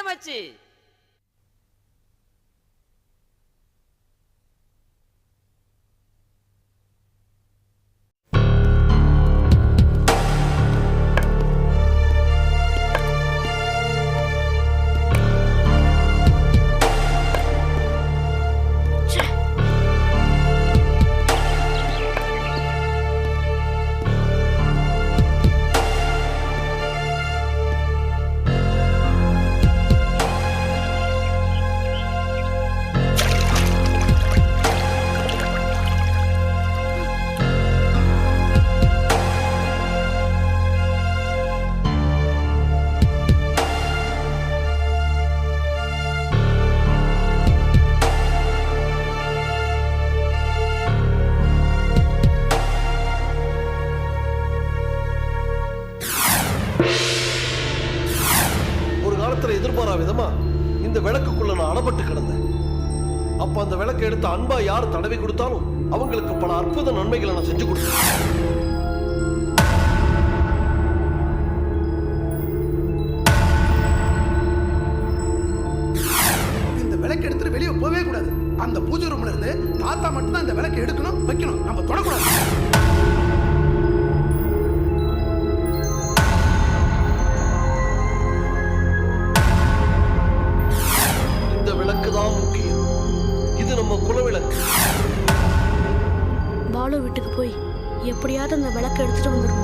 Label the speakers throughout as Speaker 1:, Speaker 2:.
Speaker 1: மச்சி.
Speaker 2: எதிர்பாரா விதமா இந்த விளக்குக்குள்ள நான் அடப்பட்டு கிடந்தேன். அப்ப அந்த விளக்கை எடுத்து அன்பா யார் தடவி கொடுத்தாலும் அவங்களுக்கு பல அற்புத நன்மைகளை நான் செஞ்சு கொடுத்தேன்.
Speaker 3: இந்த விளக்கு எடுத்துட்டு வெளியே போவே கூடாது. அந்த பூஜை ரூம்ல இருந்து தாத்தா மட்டும் தான் இந்த விளக்கை எடுக்கணும் வைக்கணும், நம்ம தொடக்கூடாது.
Speaker 4: பாலு வீட்டுக்கு போய் எப்படியாவது அந்த விளக்கை எடுத்துட்டு வந்துடும்.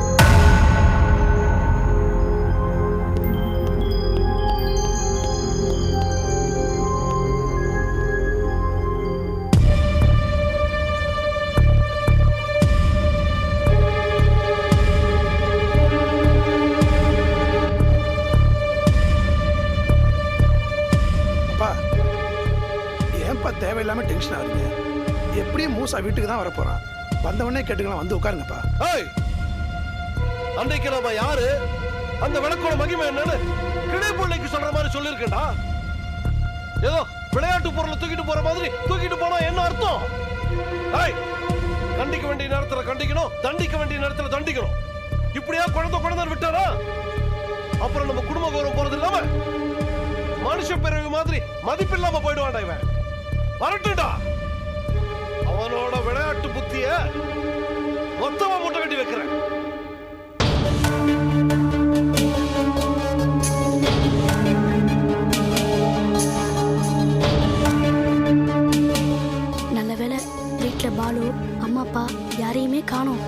Speaker 3: தேவையில்லாம டென்ஷன் ஆகுங்க. எப்படியும் மூசா வீட்டுக்கு தான் வரப்போறான். வந்தவொடனே கேட்டுக்கலாம், வந்து உட்காருங்கப்பா.
Speaker 2: அன்னைக்கு நம்ம யாரு அந்த விளக்கோட மகிமை என்னன்னு கிடைப்பிள்ளைக்கு சொல்ற மாதிரி சொல்லிருக்கா. ஏதோ விளையாட்டு பொருளை தூக்கிட்டு போற மாதிரி தூக்கிட்டு போனா என்ன அர்த்தம்? கண்டிக்க வேண்டிய நேரத்துல கண்டிக்கணும், தண்டிக்க வேண்டிய நேரத்துல தண்டிக்கணும். இப்படியா குழந்தை விட்டாரா அப்புறம் நம்ம குடும்ப கௌரவம் போறது இல்லாம மனுஷ பிறவி மாதிரி மதிப்பில்லாம போயிடுவான்டா இவன். வரட்டுடா, அவனோட விளையாட்டு புத்திய மொத்தமா மூட்டை கட்டி வைக்கிறேன்.
Speaker 4: நல்ல வேளை வீட்டுல பாலு அம்மா அப்பா யாரையுமே காணோம்.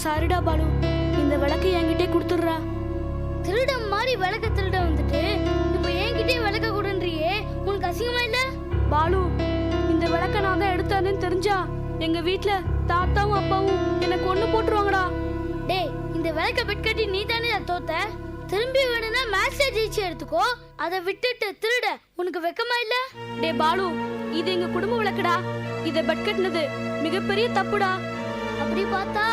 Speaker 4: சாரிடா பாலு, இந்த விளக்கு என்கிட்டே கொடுத்துடுறா.
Speaker 5: திருட மாதிரி விளக்க திருட வந்துட்டு இப்ப என்கிட்டே விளக்க கொடுன்றியே, உனக்கு அசிங்கமா இல்ல?
Speaker 4: பாலு, இந்த விளக்க நான் தான் எடுத்தேன்னு தெரிஞ்சா எங்க வீட்ல தாத்தாவும் அப்பாவும் என்ன கொண்டு போட்டுருவாங்கடா.
Speaker 5: டேய், இந்த விளக்க பெட் கட்டி நீ தானே தோத்த. திரும்பி வேணும்னா மேட்ச்ல ஜெயிச்சு எடுத்துக்கோ. அதை விட்டுட்டு திருட உனக்கு வெக்கமா இல்ல?
Speaker 4: டே பாலு, இது எங்க குடும்ப விளக்குடா. இத பெட் கட்டினது மிகப்பெரிய தப்புடா.
Speaker 5: அப்படி பார்த்தா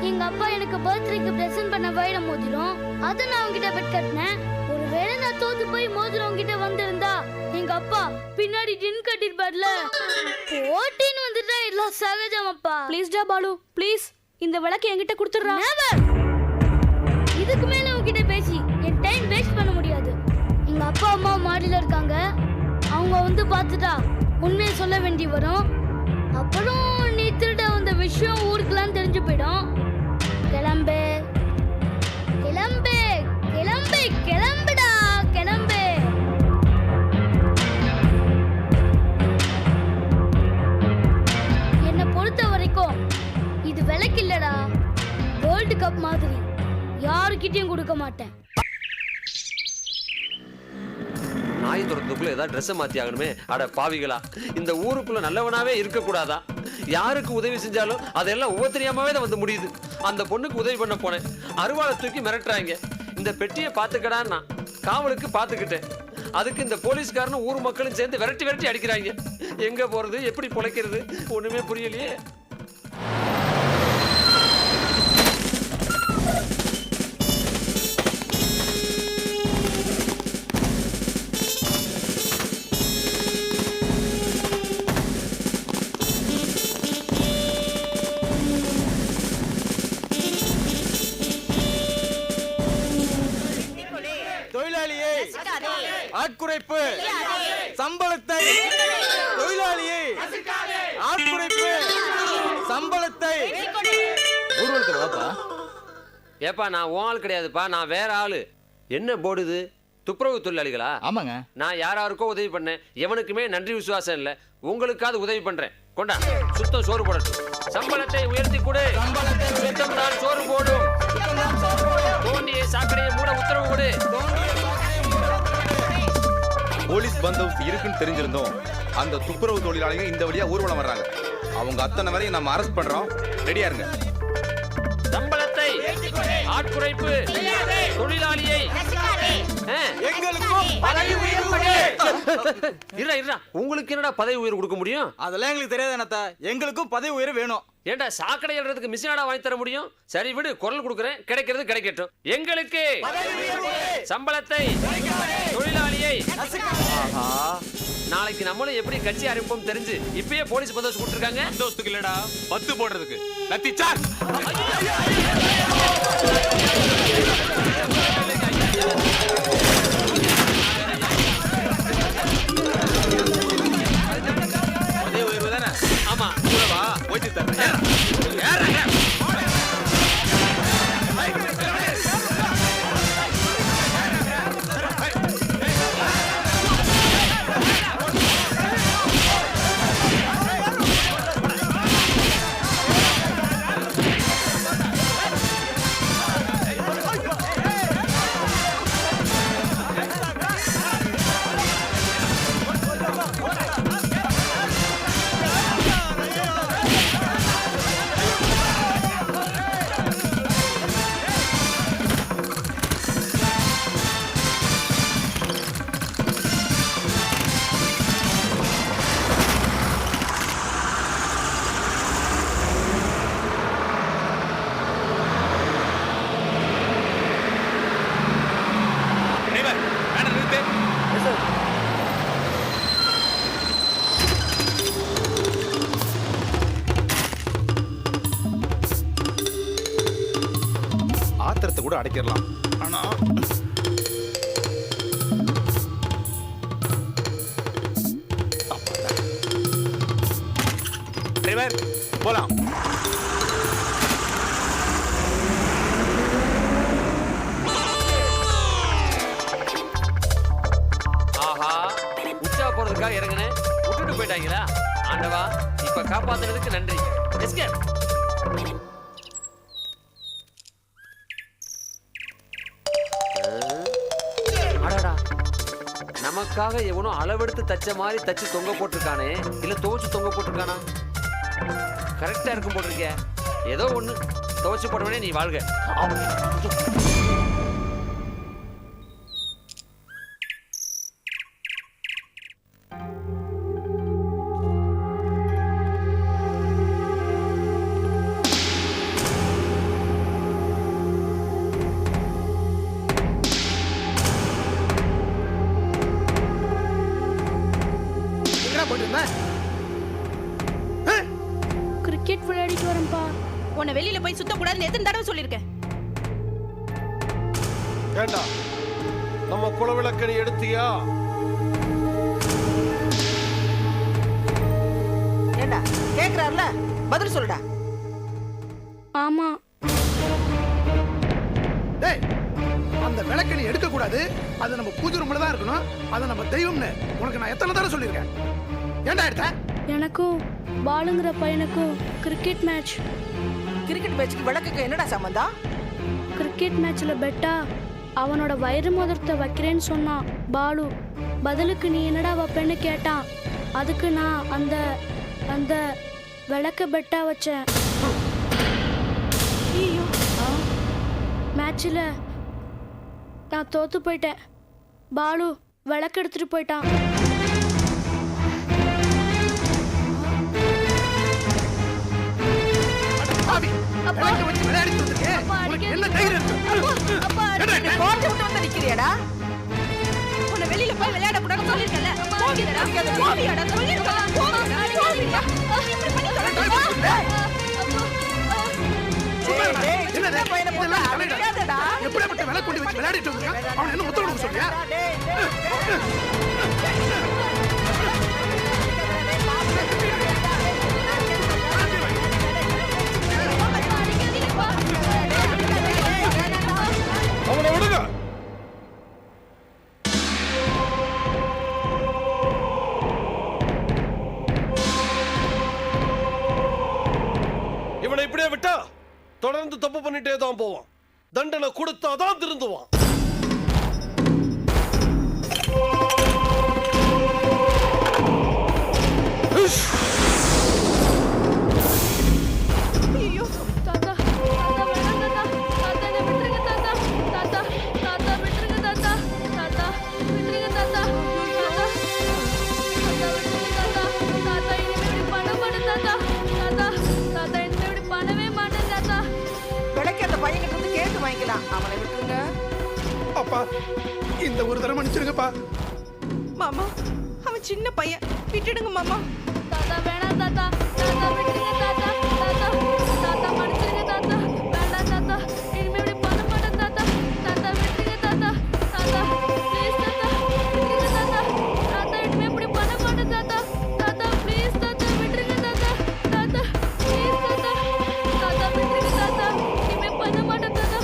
Speaker 5: எங்க அப்பா எனக்கு பர்த்டேக்கு பிரசன்ட் பண்ண வைர மோதிரம், அத நான் உன்கிட்ட பெட் கட்டினேன். ஒருவேளை நான் தோத்து போய் மோதிரம் உன்கிட்ட வந்திருந்தா எங்க அப்பா பின்னாடி டின் கட்டிருப்பார்ல. போட்டின்னு வந்துட்டா எல்லாம் சகஜம் அப்பா.
Speaker 4: ப்ளீஸ் டா பாலு, ப்ளீஸ் இந்த விளக்கு என்கிட்ட கொடுத்துடுறா.
Speaker 5: இதுக்கு மேல உன்கிட்ட பேசி என் டைம் வேஸ்ட் பண்ண முடியாது. எங்க அப்பா அம்மா மாடியில இருக்காங்க, அவங்க வந்து பார்த்துட்டா உண்மையை சொல்ல வேண்டி வரும். அப்புறம் நீ திருட வந்த விஷயம் ஊருக்குலாம் தெரிஞ்சு போயிடும். கிளம்பு. விலைக்கு இல்லடா, வேர்ல்டு கப் மாதிரி யாருக்கிட்டையும் கொடுக்க மாட்டேன்.
Speaker 1: நாய் துரத்துக்குள்ள ஏதாவது ட்ரெஸ் மாத்தி ஆகணுமே. அட பாவிகளா, இந்த ஊருக்குள்ள நல்லவனாவே இருக்க கூடாதா? யாருக்கு உதவி செஞ்சாலும் அதெல்லாம் ஒவ்வொருத்தரியாமவே தான் வந்து முடியுது. அந்த பொண்ணுக்கு உதவி பண்ண போனேன், அருவாளை தூக்கி மிரட்டுறாங்க. இந்த பெட்டியை பாத்துக்கடான்னா காவலுக்கு பாத்துக்கிட்டேன். அதுக்கு இந்த போலீஸ்காரனும் ஊர் மக்களும் சேர்ந்து விரட்டி விரட்டி அடிக்கிறாங்க. எங்க போறது, எப்படி பொழைக்கிறது, ஒண்ணுமே புரியலையே.
Speaker 6: தொழிலாளியை ஆட்குறைப்பு, சம்பளத்தை தொழிலாளியை ஆட்குறைப்பு, சம்பளத்தை ஊர்வலத்தில் வாப்பா.
Speaker 1: ஏப்பா நான் உன் ஆள் கிடையாதுப்பா, நான் வேற ஆளு. என்ன போடுது, துப்புரவு தொழிலாளிகளா?
Speaker 6: ஆமாங்க.
Speaker 1: நான் யாராருக்கோ உதவி பண்ணேன், எவனுக்குமே நன்றி விசுவாசம் இல்ல. உங்களுக்காவது உதவி பண்றேன், கொண்டா சுத்தம் சோறு போடட்டும். சம்பளத்தை உயர்த்தி கொடு, சுத்தம் தான் சோறு போடும். தோண்டியை சாக்கடையை மூட உத்தரவு கொடு.
Speaker 7: போலீஸ் பந்தோபஸ்து இருக்குன்னு தெரிஞ்சிருந்தோம். அந்த துப்புரவு தொழிலாளிகள் இந்த வழியா ஊர்வலம் வர்றாங்க. அவங்க அத்தனை வரையும் நம்ம அரெஸ்ட் பண்றோம், ரெடியா இருங்க.
Speaker 1: சம்பளத்தை ஆட்குறைப்பு, தொழிலாளியை
Speaker 6: எங்களுக்கும் பதவி உயர்வு கொடு.
Speaker 1: இருடா இருடா, உங்களுக்கு என்னடா பதவி உயர்வு கொடுக்க முடியும்?
Speaker 6: அதெல்லாம் எங்களுக்கு தெரியாது அண்ணாத்த, எங்களுக்கும் பதவி உயர்வு வேணும்.
Speaker 1: ஏண்டா சாக்கடை எழுறதுக்கு மிஷினாடா வாங்கி தர முடியும்? சரி விடு, குரல் கொடுக்குறேன், கிடைக்கிறது கிடைக்கட்டும். எங்களுக்கு சம்பளத்தை தொழிலாளியை. ஆஹா, நாளைக்கு நம்மளும் எப்படி கட்சி ஆரம்பிப்போம் தெரிஞ்சு இப்பயே போலீஸ் பந்தோபஸ்து கொடுத்துருக்காங்க.
Speaker 7: பந்தோபஸ்துக்கு இல்லடா, பத்து போடுறதுக்கு. லத்தி சார்
Speaker 6: பதவி உயர்வு தானே?
Speaker 1: ஆமா,
Speaker 7: வா போயிட்டு தரேன். ஆத்திரத்தை கூட அடைக்கிடலாம். ஆனா டிரைவர் போலாம்.
Speaker 1: ஆஹா, உச்சா போறதுக்காக இறங்குனேன், விட்டுட்டு போயிட்டாங்களா? ஆண்டவா, இப்ப காப்பாத்துறதுக்கு நன்றி. எஸ்கேப். அடடா, நமக்காக எவனோ அளவெடுத்து தச்ச மாதிரி தச்சு தொங்க போட்டிருக்கானே, இல்ல துவச்சு தொங்க போட்டிருக்கானா? கரெக்டா இருக்கும் போட்டிருக்க. ஏதோ ஒண்ணு துவச்சு போட்டவனே நீ வாழ்க.
Speaker 4: கிரிக்கெட் விளையாடிட்டு வரேன்ப்பா.
Speaker 8: உன்னை வெளியில போய் சுத்த கூடாதுன்னு எத்தனை தடவை சொல்லிருக்கேன்.
Speaker 2: ஏண்டா நம்ம குலவிளக்கணி எடுத்தியா?
Speaker 8: ஏண்டா கேக்குறாருல, பதில் சொல்லுடா.
Speaker 4: ஆமா.
Speaker 3: டேய், அந்த விளக்கணி எடுக்க கூடாது, அது நம்ம பூஜை ரூம்ல தான் இருக்கணும், அது நம்ம தெய்வம்னு உனக்கு நான் எத்தனை தடவை சொல்லியிருக்கேன். ஏண்டா எடுத்த?
Speaker 4: எனக்கும் பாலுங்கிற பையனுக்கும் கிரிக்கெட் மேட்ச்.
Speaker 8: கிரிக்கெட் மேட்ச்க்கு விளக்குக்கு என்னடா சம்பந்தம்?
Speaker 4: கிரிக்கெட் மேட்ச்ல பெட்டா அவனோட வயிறு மோதிரத்தை வைக்கிறேன்னு சொன்னான் பாலு. பதிலுக்கு நீ என்னடா வைப்பேன்னு கேட்டான். அதுக்கு நான் அந்த அந்த விளக்க பெட்டா வச்சேன். மேட்ச்ல நான் தோத்து போயிட்டேன். பாலு விளக்கு எடுத்துட்டு போயிட்டான்.
Speaker 3: பாவி, விளக்க வச்சு விளையாடிட்டு வந்திருக்கே. உனக்கு என்ன தைரியம் இருக்கு?
Speaker 8: நீ கோட்டை விட்டு வந்து நிக்கிறியாடா? உன்னை வெளியில போய் விளையாட கூடாதுன்னு சொல்லிருக்கல. போகிடா. போவியாடா? சொல்லிருக்கல. போவியா? இப்படி பண்ணி தொலைடா. டேய், சின்ன பையனை போட்டு அடிக்காதடா.
Speaker 3: எப்படிப்பட்ட விளக்கு கொண்டு வச்சு விளையாடிட்டு வந்திருக்கான்? அவன் என்ன முத்தம் கொடுக்க சொல்றியா?
Speaker 2: அவனை விடுங்க. இவனை இப்படியே விட்டா தொடர்ந்து தப்பு பண்ணிட்டே தான் போவான். தண்டனை கொடுத்தாதான் திருந்துவான்.
Speaker 8: ஐயோ,
Speaker 4: தாத்தா தாத்தா வேணாம் தாத்தா. தாத்தா என்னை விட்டுருங்க தாத்தா. தாத்தா தாத்தா விட்டுருங்க தாத்தா. தாத்தா விட்டுருங்க தாத்தா. தாத்தா தாத்தா விட்டுருங்க தாத்தா. தாத்தா இனிமே இப்படி பண்ண மாட்டேன் தாத்தா. தாத்தா தாத்தா இனிமே இப்படி பண்ணவே மாட்டேன் தாத்தா.
Speaker 8: விளக்கு அந்த பையன்கிட்ட இருந்து கேட்டு வாங்கிக்கலாம். அவனை விட்டுருங்க.
Speaker 3: அப்பா, இந்த ஒரு தடவை மன்னிச்சிருங்கப்பா.
Speaker 8: மாமா, அவன் சின்ன பையன். விட்டுடுங்க மாமா.
Speaker 4: தாத்தா வேணாம் தாத்தா. தாத்தா விட்டுருங்க தாத்தா. தாத்தா தாத்தா மன்னிச்சிருங்க தாத்தா. வேண்டாம் தாத்தா. இனிமே இப்படி பண்ண மாட்டேன் தாத்தா. தாத்தா விட்டுருங்க தாத்தா. தாத்தா ப்ளீஸ் தாத்தா விட்டுருங்க தாத்தா. தாத்தா இனிமே இப்படி பண்ண மாட்டேன் தாத்தா. தாத்தா ப்ளீஸ் தாத்தா விட்டுருங்க தாத்தா. தாத்தா ப்ளீஸ் தாத்தா. தாத்தா விட்டுருங்க தாத்தா. இனிமே பண்ண மாட்டேன் தாத்தா.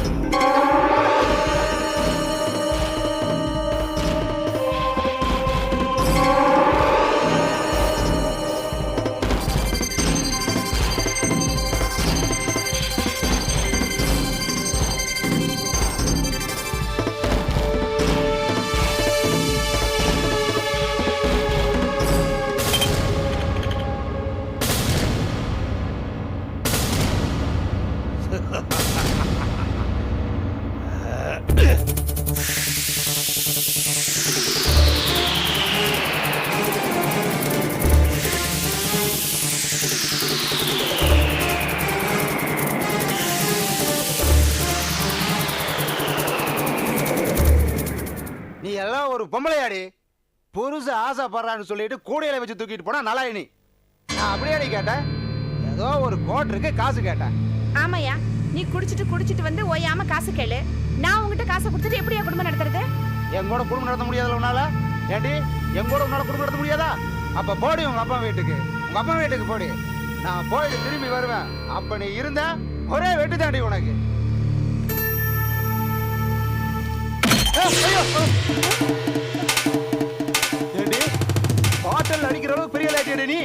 Speaker 6: நீ எல்லாம் ஒரு பொம்பளையாடி. புருஷ ஆசைப்படுறான்னு சொல்லிட்டு கூடையில வச்சு தூக்கிட்டு போனா நலாயினி. நான் அப்படியே கேட்டேன். ஏதோ ஒரு கோட் இருக்கு, காசு கேட்டேன்.
Speaker 9: ஆமாயா, நீ குடிச்சிட்டு வந்து ஓயாம காசு கேளு. நான் உங்ககிட்ட காசை கொடுத்துட்டு எப்படியா குடும்பம் நடத்துறது?
Speaker 6: என் கூட குடும்பம் நடத்த முடியாதுல உன்னால? ஏண்டி, என் கூட உன்னால குடும்பம் நடத்த முடியாதா? அப்ப போடி உங்க அப்பா வீட்டுக்கு. உங்க அப்பா வீட்டுக்கு போடி. நான் போயிட்டு திரும்பி வருவேன். அப்ப நீ இருந்த ஒரே வெட்டு தாண்டி உனக்கு. ஏண்டி, பாட்டல் அடிக்கிற அளவுக்கு பெரிய லாட்டியடி நீ?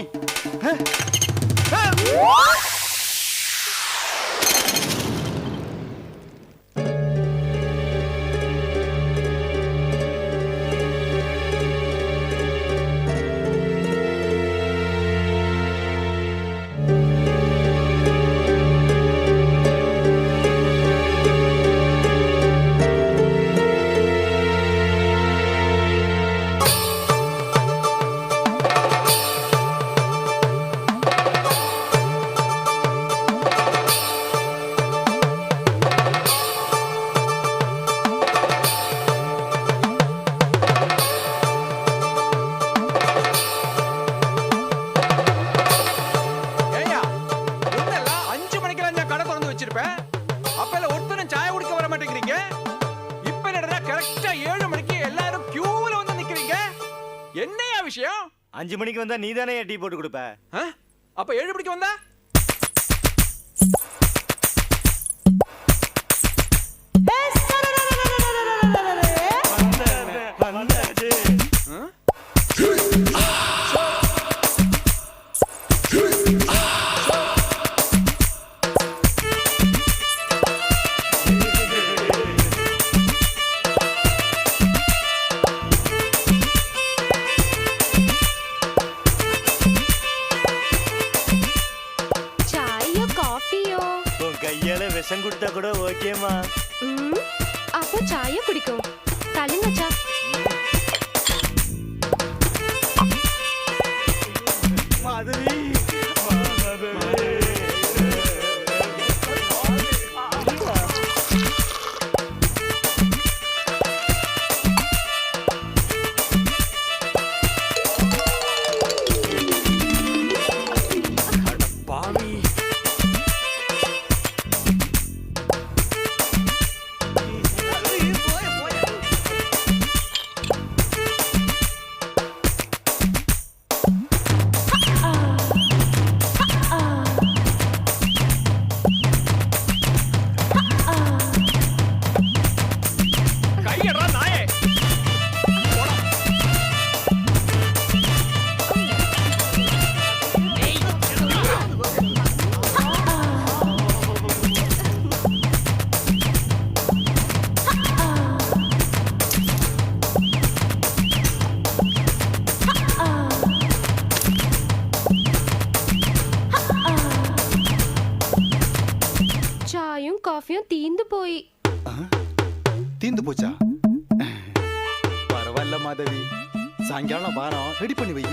Speaker 6: என்னையா விஷயம்? 5 மணிக்கு வந்தா நீ தானே டீ போட்டு கொடுப்ப. அப்ப 7 மணிக்கு வந்தா?
Speaker 10: கையால விஷம் கொடுத்தா கூட ஓகேமா.
Speaker 8: அப்போ சாய குடிக்கும். தள்ளுங்கச்சா.
Speaker 10: மாதவி பாவி. கையடா நாயே.
Speaker 8: சாயும் காஃபியும் தீந்து போய்.
Speaker 6: தீந்து போச்சா? பரவாயில்ல மாதவி, சாயங்காலம் வாரம் ரெடி பண்ணி வை.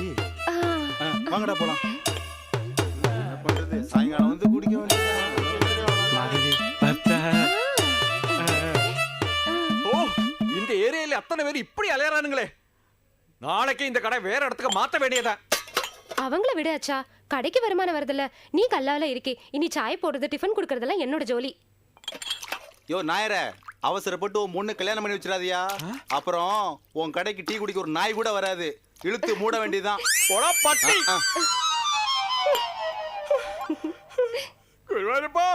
Speaker 6: வாங்கடா போலாம். என்ன பண்றது, சாயங்காலம் வந்து குடிக்க
Speaker 10: மாதவி பத்தா. ஓ, இந்த ஏரியால அத்தனை பேர் இப்படி அலையறானுங்களே. நாளைக்கு இந்த கடை வேற இடத்துக்கு மாத்த வேண்டியதா.
Speaker 8: அவங்கள விட அச்சா, கடைக்கு வருமானம் வருதுல்ல. நீ கல்லால இருக்கே, இனி சாய் போடுறது டிஃபன் கொடுக்கறதெல்லாம் என்னோட ஜோலி.
Speaker 6: யோ நாயர, அவசரப்பட்டு உன் பொண்ணு கல்யாணம் பண்ணி வச்சிடாதியா. அப்புறம் உன் கடைக்கு டீ குடிக்க ஒரு நாய் கூட வராது. இழுத்து மூட வேண்டியதுதான்.
Speaker 10: போடா பட்டி. குருவாரப்பா.